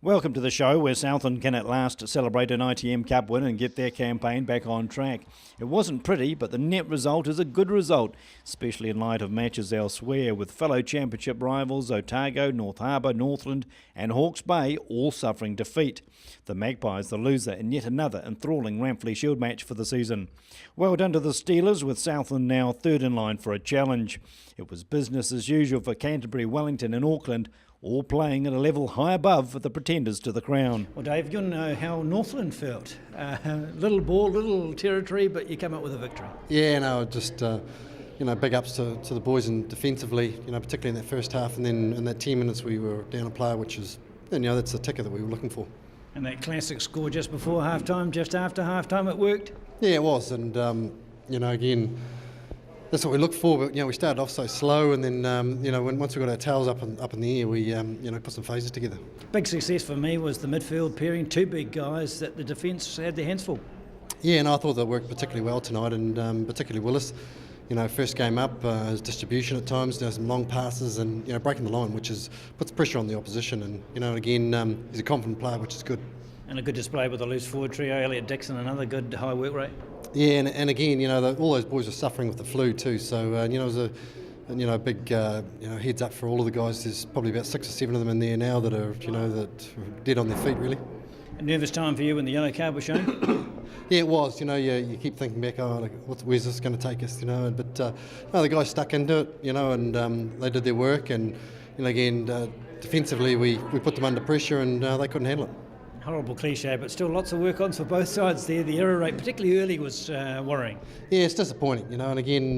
Welcome to the show where Southland can at last celebrate an ITM Cup win and get their campaign back on track. It wasn't pretty, but the net result is a good result, especially in light of matches elsewhere with fellow championship rivals Otago, North Harbour, Northland and Hawke's Bay all suffering defeat. The Magpies the loser in yet another enthralling Ramfleet Shield match for the season. Well done to the Steelers, with Southland now third in line for a challenge. It was business as usual for Canterbury, Wellington and Auckland, all playing at a level high above the pretenders to the crown. Well, Dave, you know how Northland felt. Little ball, little territory, but you come up with a victory. Yeah, no, just big ups to the boys and defensively, particularly in that first half, and then in that 10 minutes we were down a player, which is, that's the ticker that we were looking for. And that classic score just before half-time, just after half-time, it worked? Yeah, it was, and again, that's what we looked for. But we started off so slow, and then once we got our tails up in the air, we put some phases together. Big success for me was the midfield pairing, two big guys that the defence had their hands full. Yeah, and I thought they worked particularly well tonight, and particularly Willis. First game up, his distribution at times, some long passes, and breaking the line, which puts pressure on the opposition. And again, he's a confident player, which is good. And a good display with the loose forward trio. Elliot Dixon, another good high work rate. Yeah, and again, all those boys are suffering with the flu too. So it was a big heads up for all of the guys. There's probably about 6 or 7 of them in there now that are that are dead on their feet really. A nervous time for you when the yellow card was shown. Yeah, it was. You keep thinking back, where's this going to take us? But the guys stuck into it, and they did their work. And again, defensively, we put them under pressure, and they couldn't handle it. Horrible cliche, but still lots of work on for both sides there. The error rate, particularly early, was worrying. Yeah, it's disappointing, and again,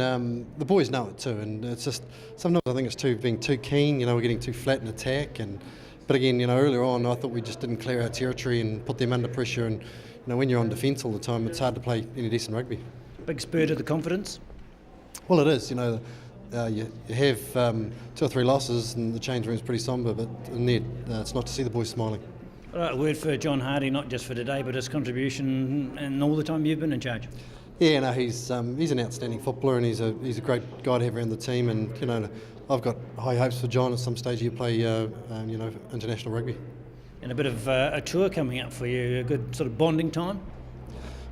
the boys know it too, and it's just sometimes I think it's being too keen. We're getting too flat in attack, but again, earlier on, I thought we just didn't clear our territory and put them under pressure, and when you're on defence all the time, it's hard to play any decent rugby. Big spur to the confidence. Well, it is. You have 2 or 3 losses, and the change room's pretty sombre, but in there, it's not to see the boys smiling. Right, a word for John Hardy, not just for today, but his contribution and all the time you've been in charge. Yeah, no, he's an outstanding footballer, and he's a great guy to have around the team. And I've got high hopes for John. At some stage, he'll play international rugby. And a bit of a tour coming up for you, a good sort of bonding time.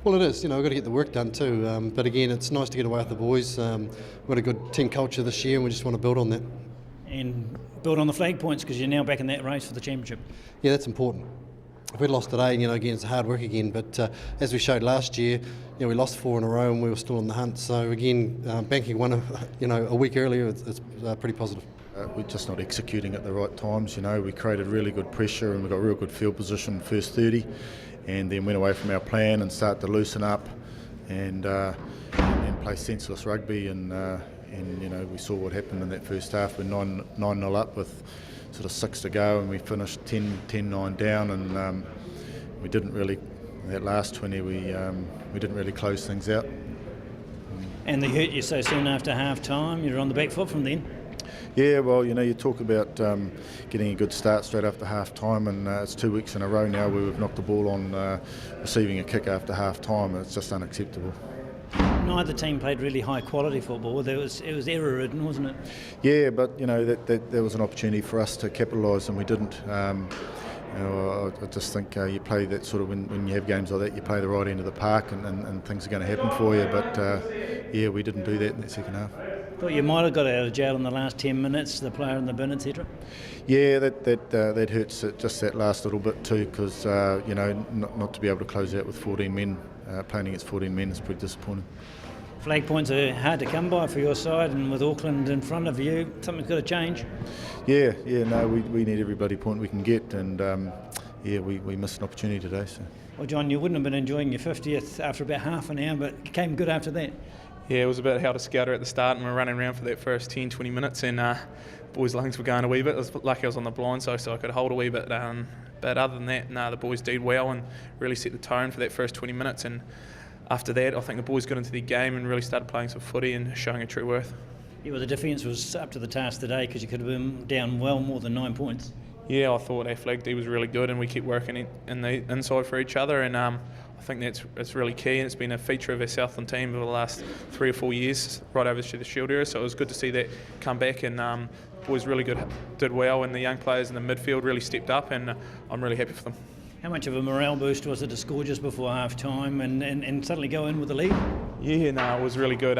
Well, it is. We've got to get the work done too. But again, it's nice to get away with the boys. We've got a good team culture this year, and we just want to build on that. And build on the flag points, because you're now back in that race for the championship. Yeah, that's important. If we'd lost today, again, it's hard work again. But as we showed last year, we lost 4 in a row and we were still in the hunt. So again, banking one, a week earlier, it's pretty positive. We're just not executing at the right times. We created really good pressure and we got real good field position first 30, and then went away from our plan and started to loosen up and play senseless rugby. And we saw what happened in that first half. We're 9-0 up with sort of 6 to go, and we finished 10-9 down, and we didn't really, that last 20, we didn't really close things out. And they hurt you so soon after half-time. You're on the back foot from then. Yeah, well, you talk about getting a good start straight after half-time, and it's 2 weeks in a row now where we've knocked the ball on receiving a kick after half-time, and it's just unacceptable. Neither team played really high quality football. It was error ridden, wasn't it? Yeah, but that was an opportunity for us to capitalise, and we didn't. I just think you play that sort of when you have games like that, you play the right end of the park, and things are going to happen for you. But we didn't do that in that second half. Thought you might have got out of jail in the last 10 minutes, the player in the bin, etc. Yeah, that hurts just that last little bit too, because not to be able to close out with 14 men. Playing against 14 men is pretty disappointing. Flag points are hard to come by for your side, and with Auckland in front of you, something's got to change. Yeah, no, we need every bloody point we can get, and we missed an opportunity today. So. Well, John, you wouldn't have been enjoying your 50th after about half an hour, but it came good after that. Yeah, it was about how to scatter at the start, and we were running around for that first 10-20 minutes, and boys' lungs were going a wee bit. I was lucky I was on the blind side, so I could hold a wee bit. But other than that, the boys did well and really set the tone for that first 20 minutes. And after that, I think the boys got into their game and really started playing some footy and showing a true worth. Yeah, well, the defence was up to the task today, because you could have been down well more than 9 points. Yeah, I thought our flag D was really good, and we kept working in the inside for each other. And I I think it's really key, and it's been a feature of our Southland team over the last 3 or 4 years, right over to the Shield era. So it was good to see that come back, and boys really did well, and the young players in the midfield really stepped up, and I'm really happy for them. How much of a morale boost was it to score just before half time and suddenly go in with the lead? Yeah, no, it was really good.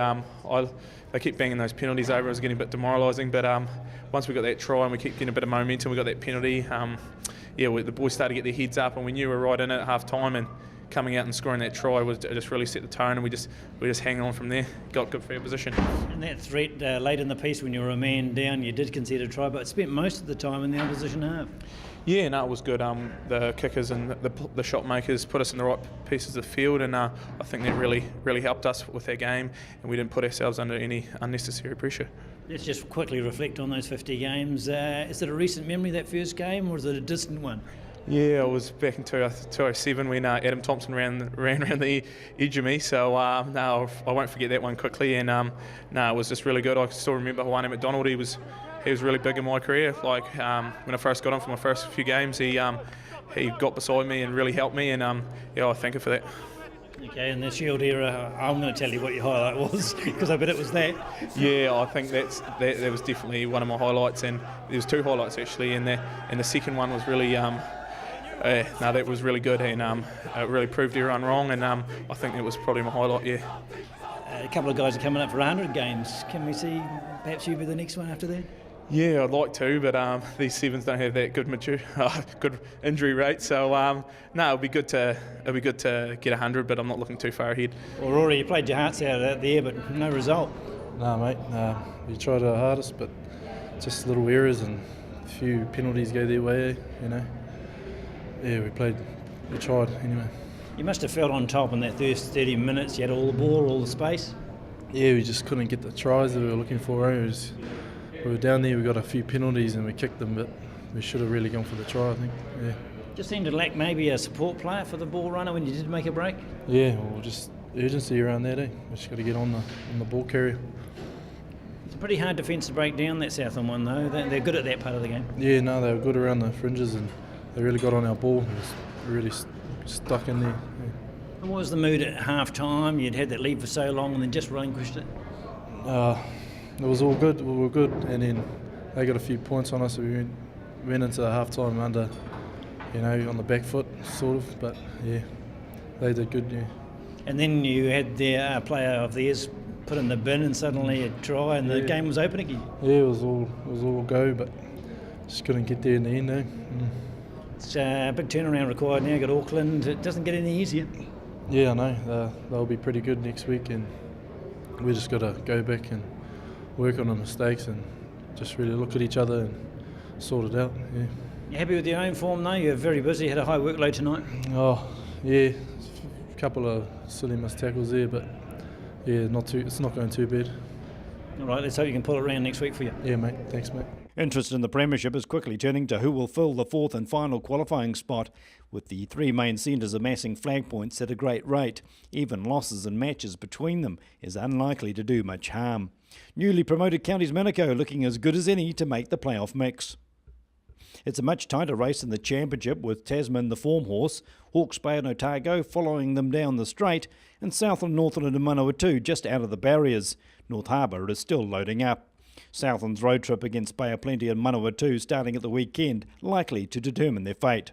They keep banging those penalties over. It was getting a bit demoralising, but once we got that try and we kept getting a bit of momentum, we got that penalty. The boys started to get their heads up, and we knew we were right in it at half time, and coming out and scoring that try was just really set the tone, and we just hang on from there. Got good field position. And that threat late in the piece when you were a man down, you did concede a try, but spent most of the time in the opposition half. Yeah, no, it was good. The kickers and the shot makers put us in the right pieces of the field, and I think that really helped us with our game, and we didn't put ourselves under any unnecessary pressure. Let's just quickly reflect on those 50 games. Is it a recent memory, that first game, or is it a distant one? Yeah, it was back in 2007 when Adam Thompson ran around the edge of me. So no, I won't forget that one quickly. And no, it was just really good. I still remember Hawani McDonald. He was really big in my career. Like when I first got on for my first few games, he got beside me and really helped me. And I thank him for that. Okay, in the Shield era, I'm going to tell you what your highlight was because I bet it was that. Yeah, I think that was definitely one of my highlights, and there was 2 highlights actually, and the second one was really that was really good, and it really proved everyone wrong, and I think it was probably my highlight. Yeah. A couple of guys are coming up for 100 games. Can we see perhaps you be the next one after that? Yeah, I'd like to, but these sevens don't have that good injury rate. So no, it'll be good to get 100, but I'm not looking too far ahead. Well, Rory, you played your hearts out there, but no result. No, mate. We tried our hardest, but just little errors and a few penalties go their way. Yeah, we tried anyway. You must have felt on top in that first 30 minutes. You had all the ball, all the space. Yeah, we just couldn't get the tries that we were looking for. We were down there, we got a few penalties and we kicked them, but we should have really gone for the try, I think. Yeah. Just seemed to lack maybe a support player for the ball runner when you did make a break. Yeah, well, just urgency around that. We just got to get on the ball carrier. It's a pretty hard defence to break down, that Southland one though. They're good at that part of the game. Yeah, no, they were good around the fringes and they really got on our ball. It was really stuck in there. Yeah. And what was the mood at half time? You'd had that lead for so long and then just relinquished it. It was all good. We were good, and then they got a few points on us. So we went into half time under, on the back foot, sort of. But yeah, they did good. Yeah. And then you had their player of theirs put in the bin, and suddenly a try, and the game was open again. Yeah, it was all go, but just couldn't get there in the end. It's a big turnaround required now. Got Auckland. It doesn't get any easier. Yeah, I know. They'll be pretty good next week, and we just got to go back and work on the mistakes and just really look at each other and sort it out. Yeah. You happy with your own form though? You're very busy. Had a high workload tonight. Oh yeah, a couple of silly missed tackles there, but yeah, it's not going too bad. All right, let's hope you can pull it around next week for you. Yeah, mate. Thanks, mate. Interest in the Premiership is quickly turning to who will fill the 4th and final qualifying spot, with the 3 main centres amassing flag points at a great rate. Even losses in matches between them is unlikely to do much harm. Newly promoted Counties Manukau looking as good as any to make the playoff mix. It's a much tighter race in the Championship, with Tasman the form horse, Hawke's Bay and Otago following them down the straight, and Southland, Northland and Manawatu just out of the barriers. North Harbour is still loading up. Southland's road trip against Bay of Plenty and Manawatu starting at the weekend, likely to determine their fate.